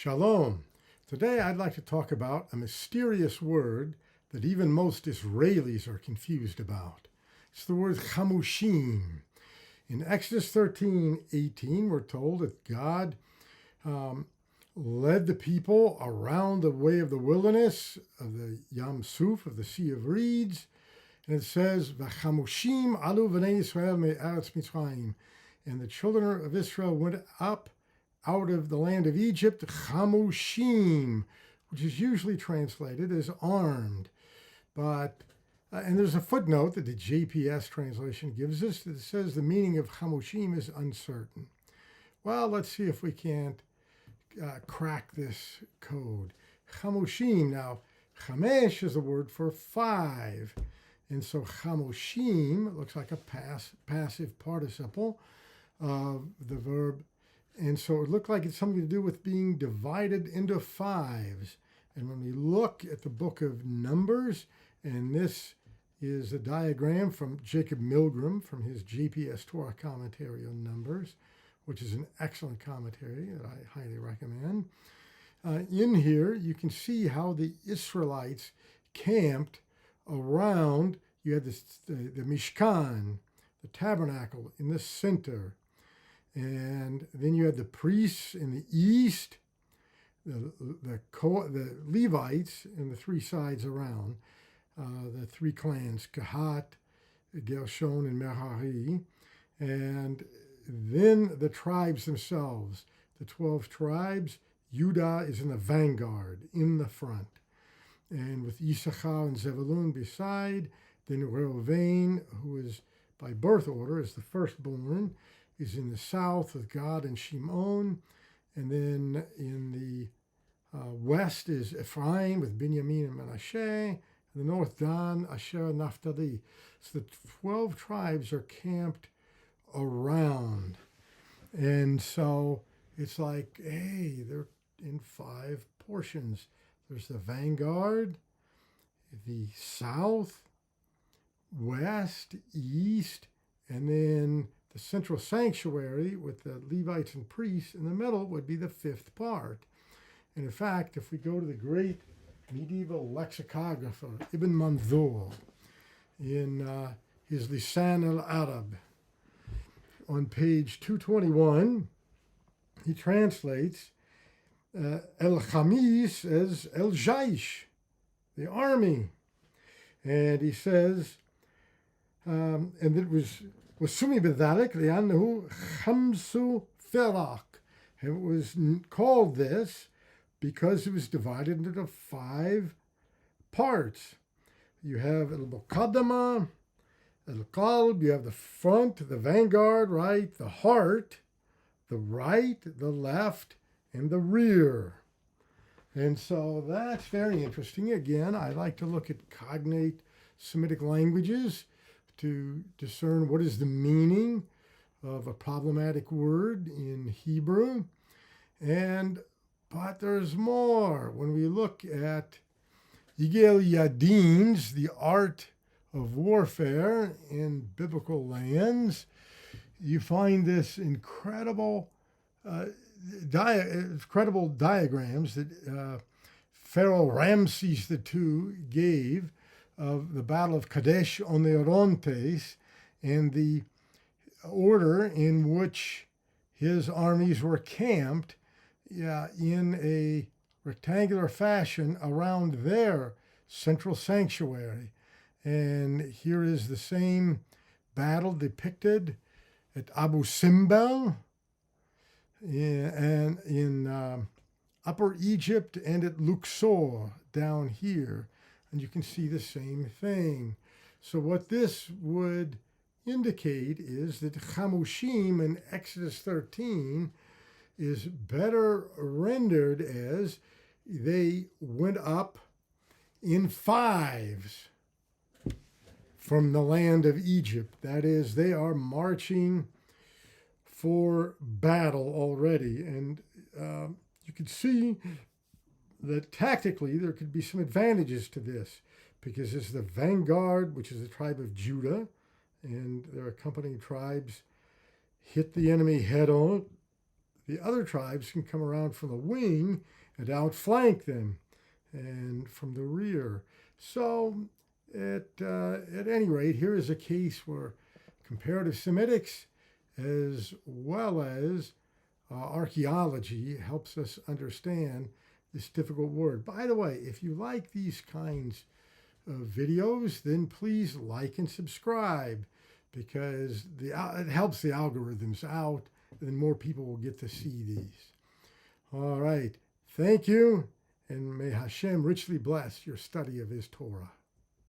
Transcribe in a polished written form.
Shalom. Today I'd like to talk about a mysterious word that even most Israelis are confused about. It's the word Chamushim. In Exodus 13:18, we're told that God led the people around the way of the wilderness, of the Yam Suf, of the Sea of Reeds, and it says, V'chamushim alu v'nei Yisrael me'aretz Mitzrayim. And the children of Israel went up out of the land of Egypt, Chamushim, which is usually translated as armed. But, and there's a footnote that the JPS translation gives us that says the meaning of Chamushim is uncertain. Well, let's see if we can't crack this code. Chamushim, now, chamesh is a word for 5. And so Chamushim looks like a passive participle of the verb. And so it looked like it's something to do with being divided into 5s. And when we look at the book of Numbers, and this is a diagram from Jacob Milgrom from his GPS Torah commentary on Numbers, which is an excellent commentary that I highly recommend. In here, you can see how the Israelites camped around. You had the Mishkan, the tabernacle in the center. And then you had the priests in the east, the Levites in the 3 sides around, the 3 clans, Kahat, Gershon, and Merari, and then the tribes themselves, the 12 tribes. Judah is in the vanguard, in the front, and with Issachar and Zebulun beside. Then Reuven, who is by birth order is the firstborn, is in the south with Gad and Shimon. And then in the west is Ephraim with Binyamin and Manasseh. In the north, Dan, Asher, and Naphtali. So the 12 tribes are camped around. And so it's like, hey, they're in 5 portions. There's the vanguard, the south, west, east, and then the central sanctuary with the Levites and priests in the middle would be the 5th part. And in fact, if we go to the great medieval lexicographer, Ibn Manzur, in his Lisan al-Arab, on page 221, he translates El-Khamis as El-Jaish, the army. And he says, and it was Sumi B'Dalik, Li'anhu Chamsu Ferak. It was called this because it was divided into 5 parts. You have El-Muqaddama, El-Qalb, you have the front, the vanguard, right, the heart, the right, the left, and the rear. And so that's very interesting. Again, I like to look at cognate Semitic languages to discern what is the meaning of a problematic word in Hebrew. But there's more. When we look at Yigael Yadin's The Art of Warfare in Biblical Lands, you find this incredible diagrams that Pharaoh Ramses II gave of the Battle of Kadesh on the Orontes and the order in which his armies were camped in a rectangular fashion around their central sanctuary. And here is the same battle depicted at Abu Simbel and in Upper Egypt, and at Luxor down here. And you can see the same thing. So what this would indicate is that Chamushim in Exodus 13 is better rendered as they went up in 5s from the land of Egypt. That is, they are marching for battle already. And you can see that tactically there could be some advantages to this, because it's the vanguard, which is the tribe of Judah, and their accompanying tribes hit the enemy head on. the other tribes can come around from the wing and outflank them and from the rear. So at any rate, here is a case where comparative Semitics as well as archaeology helps us understand this difficult word. By the way, if you like these kinds of videos, then please like and subscribe, because it helps the algorithms out, and more people will get to see these. All right. Thank you, and may Hashem richly bless your study of His Torah.